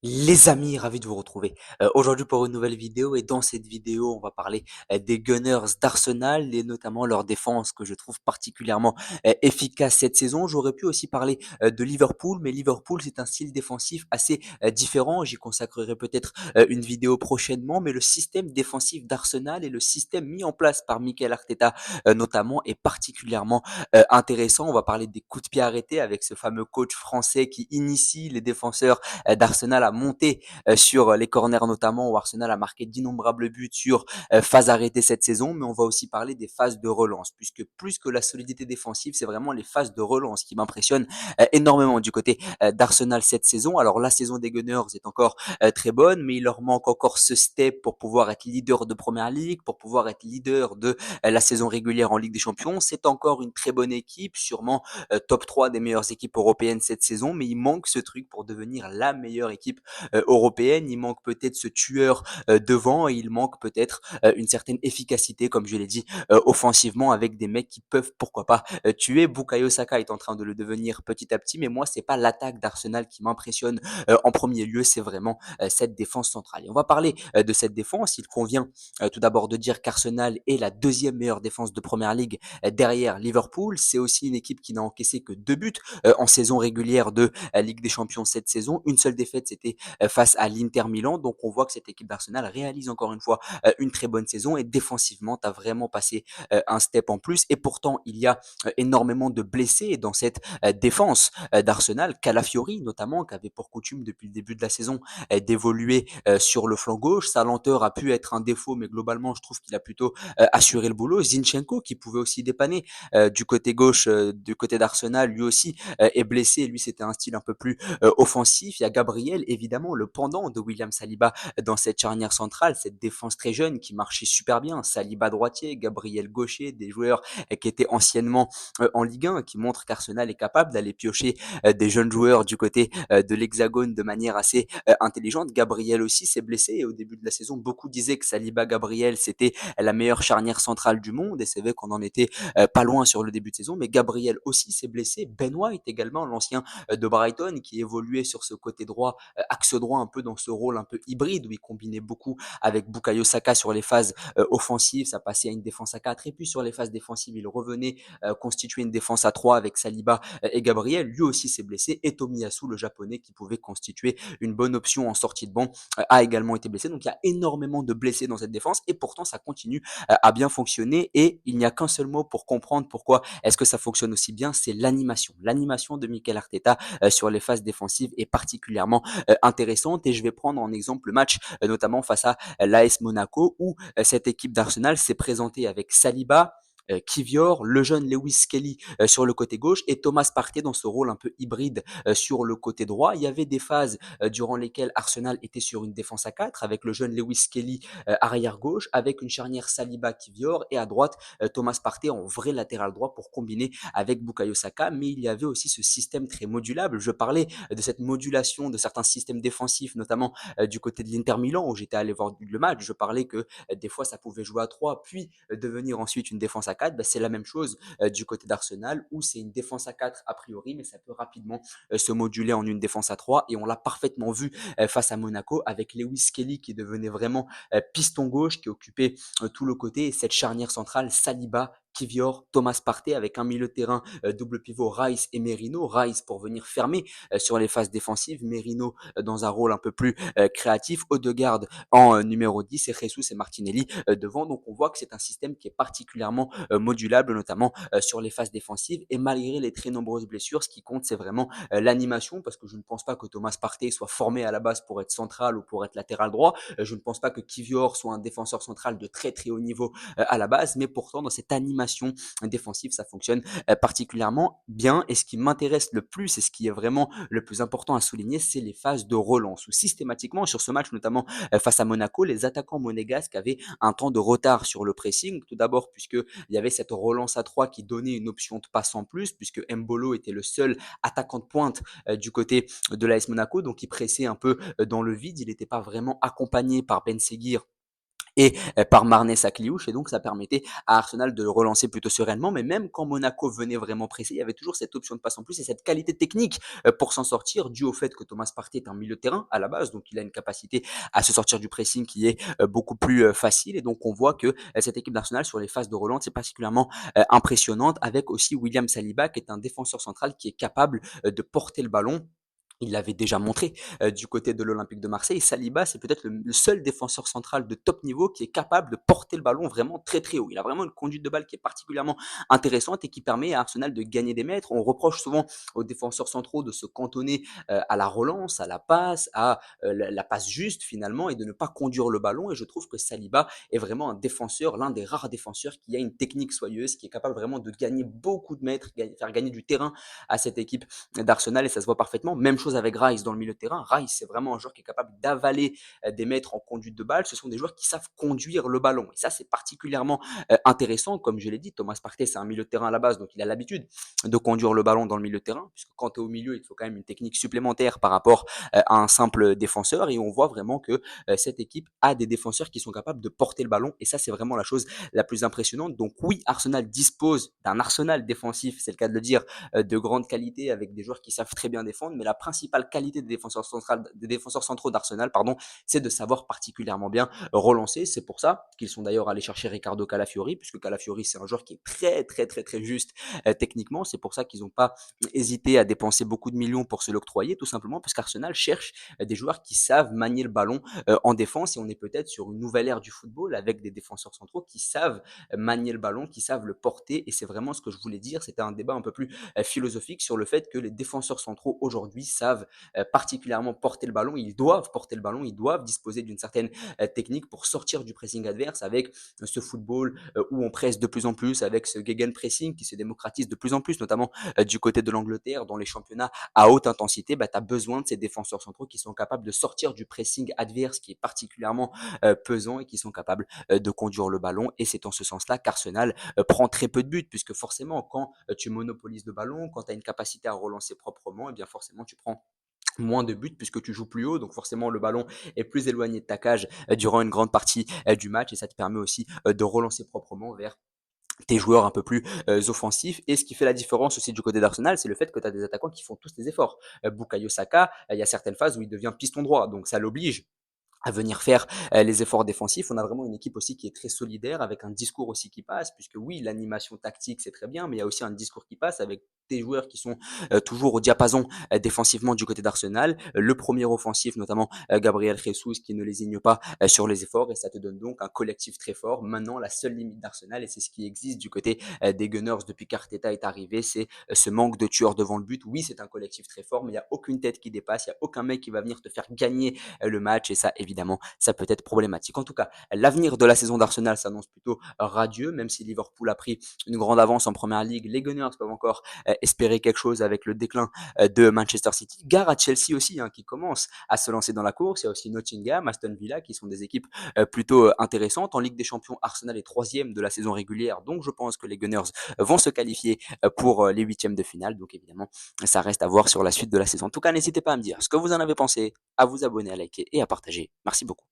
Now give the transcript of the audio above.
Les amis, ravi de vous retrouver, aujourd'hui pour une nouvelle vidéo et dans cette vidéo, on va parler, des Gunners d'Arsenal et notamment leur défense que je trouve particulièrement, efficace cette saison. J'aurais pu aussi parler, de Liverpool, mais Liverpool, c'est un style défensif assez, différent. J'y consacrerai peut-être, une vidéo prochainement, mais le système défensif d'Arsenal et le système mis en place par Mikel Arteta, notamment est particulièrement, intéressant. On va parler des coups de pied arrêtés avec ce fameux coach français qui initie les défenseurs d'Arsenal à monter sur les corners notamment, où Arsenal a marqué d'innombrables buts sur phases arrêtées cette saison, mais on va aussi parler des phases de relance, puisque plus que la solidité défensive, c'est vraiment les phases de relance qui m'impressionnent énormément du côté d'Arsenal cette saison. Alors la saison des Gunners est encore très bonne, mais il leur manque encore ce step pour pouvoir être leader de Première Ligue, pour pouvoir être leader de la saison régulière en Ligue des Champions. C'est encore une très bonne équipe, sûrement top 3 des meilleures équipes européennes cette saison, mais il manque ce truc pour devenir la meilleure équipe européenne. Il manque peut-être ce tueur devant et il manque peut-être une certaine efficacité, comme je l'ai dit, offensivement avec des mecs qui peuvent, pourquoi pas, tuer. Bukayo Saka est en train de le devenir petit à petit, mais moi, c'est pas l'attaque d'Arsenal qui m'impressionne en premier lieu, c'est vraiment cette défense centrale. Et on va parler de cette défense. Il convient tout d'abord de dire qu'Arsenal est la deuxième meilleure défense de Première Ligue derrière Liverpool. C'est aussi une équipe qui n'a encaissé que 2 buts en saison régulière de Ligue des Champions cette saison. Une seule défaite, c'était face à l'Inter Milan. Donc on voit que cette équipe d'Arsenal réalise encore une fois une très bonne saison et défensivement, tu as vraiment passé un step en plus. Et pourtant, il y a énormément de blessés dans cette défense d'Arsenal. Calafiori notamment, qui avait pour coutume depuis le début de la saison d'évoluer sur le flanc gauche. Sa lenteur a pu être un défaut, mais globalement, je trouve qu'il a plutôt assuré le boulot. Zinchenko, qui pouvait aussi dépanner du côté gauche, du côté d'Arsenal, lui aussi est blessé. Lui, c'était un style un peu plus offensif. Il y a Gabriel, évidemment, le pendant de William Saliba dans cette charnière centrale, cette défense très jeune qui marchait super bien. Saliba droitier, Gabriel gaucher, des joueurs qui étaient anciennement en Ligue 1, qui montrent qu'Arsenal est capable d'aller piocher des jeunes joueurs du côté de l'Hexagone de manière assez intelligente. Gabriel aussi s'est blessé et au début de la saison, beaucoup disaient que Saliba Gabriel c'était la meilleure charnière centrale du monde et c'est vrai qu'on en était pas loin sur le début de saison, mais Gabriel aussi s'est blessé. Ben White également, l'ancien de Brighton, qui évoluait sur ce côté droit, axe droit, un peu dans ce rôle un peu hybride où il combinait beaucoup avec Bukayo Saka sur les phases offensives, ça passait à une défense à 4 et puis sur les phases défensives, il revenait constituer une défense à 3 avec Saliba et Gabriel. Lui aussi s'est blessé et Tomiyasu, le japonais, qui pouvait constituer une bonne option en sortie de banc, a également été blessé. Donc il y a énormément de blessés dans cette défense et pourtant ça continue à bien fonctionner et il n'y a qu'un seul mot pour comprendre pourquoi est-ce que ça fonctionne aussi bien, c'est l'animation. L'animation de Mikel Arteta sur les phases défensives est particulièrement intéressante et je vais prendre en exemple le match notamment face à l'AS Monaco où cette équipe d'Arsenal s'est présentée avec Saliba, Kivior, le jeune Lewis Kelly sur le côté gauche et Thomas Partey dans ce rôle un peu hybride sur le côté droit. Il y avait des phases durant lesquelles Arsenal était sur une défense à 4 avec le jeune Lewis Kelly arrière gauche, avec une charnière Saliba Kivior et à droite Thomas Partey en vrai latéral droit pour combiner avec Bukayo Saka. Mais il y avait aussi ce système très modulable. Je parlais de cette modulation de certains systèmes défensifs, notamment du côté de l'Inter Milan où j'étais allé voir le match. Je parlais que des fois ça pouvait jouer à 3 puis devenir ensuite une défense à 4. Ben, c'est la même chose du côté d'Arsenal où c'est une défense à 4 a priori, mais ça peut rapidement se moduler en une défense à 3 et on l'a parfaitement vu face à Monaco avec Lewis Kelly qui devenait vraiment piston gauche, qui occupait tout le côté et cette charnière centrale Saliba, Kivior, Thomas Partey avec un milieu de terrain double pivot Rice et Merino. Rice pour venir fermer sur les phases défensives, Merino dans un rôle un peu plus créatif, Odegaard en numéro 10 et Jesus et Martinelli devant. Donc on voit que c'est un système qui est particulièrement modulable, notamment sur les phases défensives. Et malgré les très nombreuses blessures, ce qui compte, c'est vraiment l'animation, parce que je ne pense pas que Thomas Partey soit formé à la base pour être central ou pour être latéral droit. Je ne pense pas que Kivior soit un défenseur central de très très haut niveau à la base, mais pourtant dans cette animation défensive, ça fonctionne particulièrement bien. Et ce qui m'intéresse le plus et ce qui est vraiment le plus important à souligner, c'est les phases de relance où systématiquement sur ce match, notamment face à Monaco, les attaquants monégasques avaient un temps de retard sur le pressing. Tout d'abord puisque il y avait cette relance à 3 qui donnait une option de passe en plus, puisque Mbolo était le seul attaquant de pointe du côté de l'AS Monaco, donc il pressait un peu dans le vide. Il n'était pas vraiment accompagné par Ben Seguir et par Marnez à Kliouche et donc ça permettait à Arsenal de le relancer plutôt sereinement. Mais même quand Monaco venait vraiment presser, il y avait toujours cette option de passe en plus et cette qualité technique pour s'en sortir, dû au fait que Thomas Partey est un milieu de terrain à la base, donc il a une capacité à se sortir du pressing qui est beaucoup plus facile. Et donc on voit que cette équipe d'Arsenal sur les phases de relance c'est particulièrement impressionnante, avec aussi William Saliba qui est un défenseur central qui est capable de porter le ballon. Il l'avait déjà montré du côté de l'Olympique de Marseille. Saliba, c'est peut-être le seul défenseur central de top niveau qui est capable de porter le ballon vraiment très très haut. Il a vraiment une conduite de balle qui est particulièrement intéressante et qui permet à Arsenal de gagner des mètres. On reproche souvent aux défenseurs centraux de se cantonner à la relance, à la passe, à la passe juste finalement, et de ne pas conduire le ballon. Et je trouve que Saliba est vraiment un défenseur, l'un des rares défenseurs qui a une technique soyeuse, qui est capable vraiment de gagner beaucoup de mètres, faire gagner du terrain à cette équipe d'Arsenal, et ça se voit parfaitement. Même chose avec Rice dans le milieu de terrain. Rice, c'est vraiment un joueur qui est capable d'avaler des mètres en conduite de balle. Ce sont des joueurs qui savent conduire le ballon. Et ça, c'est particulièrement intéressant. Comme je l'ai dit, Thomas Partey, c'est un milieu de terrain à la base, donc il a l'habitude de conduire le ballon dans le milieu de terrain, puisque quand tu es au milieu, il faut quand même une technique supplémentaire par rapport à un simple défenseur. Et on voit vraiment que cette équipe a des défenseurs qui sont capables de porter le ballon. Et ça, c'est vraiment la chose la plus impressionnante. Donc oui, Arsenal dispose d'un arsenal défensif, c'est le cas de le dire, de grande qualité, avec des joueurs qui savent très bien défendre. Mais la principale qualité des défenseurs centraux d'Arsenal, pardon, c'est de savoir particulièrement bien relancer. C'est pour ça qu'ils sont d'ailleurs allés chercher Ricardo Calafiori, puisque Calafiori, c'est un joueur qui est très, très, très, très juste techniquement. C'est pour ça qu'ils n'ont pas hésité à dépenser beaucoup de millions pour se l'octroyer, tout simplement parce qu'Arsenal cherche des joueurs qui savent manier le ballon en défense. Et on est peut-être sur une nouvelle ère du football avec des défenseurs centraux qui savent manier le ballon, qui savent le porter. Et c'est vraiment ce que je voulais dire. C'était un débat un peu plus philosophique sur le fait que les défenseurs centraux aujourd'hui savent particulièrement porter le ballon. Ils doivent porter le ballon, ils doivent disposer d'une certaine technique pour sortir du pressing adverse, avec ce football où on presse de plus en plus, avec ce gegenpressing qui se démocratise de plus en plus, notamment du côté de l'Angleterre, dans les championnats à haute intensité. Bah, tu as besoin de ces défenseurs centraux qui sont capables de sortir du pressing adverse qui est particulièrement pesant, et qui sont capables de conduire le ballon. Et c'est en ce sens-là qu'Arsenal prend très peu de buts, puisque forcément, quand tu monopolises le ballon, quand tu as une capacité à relancer proprement, et bien forcément, tu prends moins de buts puisque tu joues plus haut, donc forcément le ballon est plus éloigné de ta cage durant une grande partie du match, et ça te permet aussi de relancer proprement vers tes joueurs un peu plus offensifs. Et ce qui fait la différence aussi du côté d'Arsenal, c'est le fait que tu as des attaquants qui font tous les efforts. Bukayo Saka, il y a certaines phases où il devient piston droit, donc ça l'oblige à venir faire les efforts défensifs. On a vraiment une équipe aussi qui est très solidaire, avec un discours aussi qui passe, puisque oui, l'animation tactique, c'est très bien, mais il y a aussi un discours qui passe avec des joueurs qui sont toujours au diapason défensivement du côté d'Arsenal. Le premier offensif, notamment Gabriel Jesus, qui ne lésigne pas sur les efforts, et ça te donne donc un collectif très fort. Maintenant, la seule limite d'Arsenal, et c'est ce qui existe du côté des Gunners depuis qu'Arteta est arrivé, c'est ce manque de tueurs devant le but. Oui, c'est un collectif très fort, mais il n'y a aucune tête qui dépasse, il n'y a aucun mec qui va venir te faire gagner le match, et ça, évidemment, ça peut être problématique. En tout cas, l'avenir de la saison d'Arsenal s'annonce plutôt radieux, même si Liverpool a pris une grande avance en première ligue. Les Gunners peuvent encore espérer quelque chose avec le déclin de Manchester City. Gare à Chelsea aussi, hein, qui commence à se lancer dans la course. Il y a aussi Nottingham, Aston Villa, qui sont des équipes plutôt intéressantes. En Ligue des Champions, Arsenal est troisième de la saison régulière, donc je pense que les Gunners vont se qualifier pour les huitièmes de finale. Donc évidemment, ça reste à voir sur la suite de la saison. En tout cas, n'hésitez pas à me dire ce que vous en avez pensé, à vous abonner, à liker et à partager. Merci beaucoup.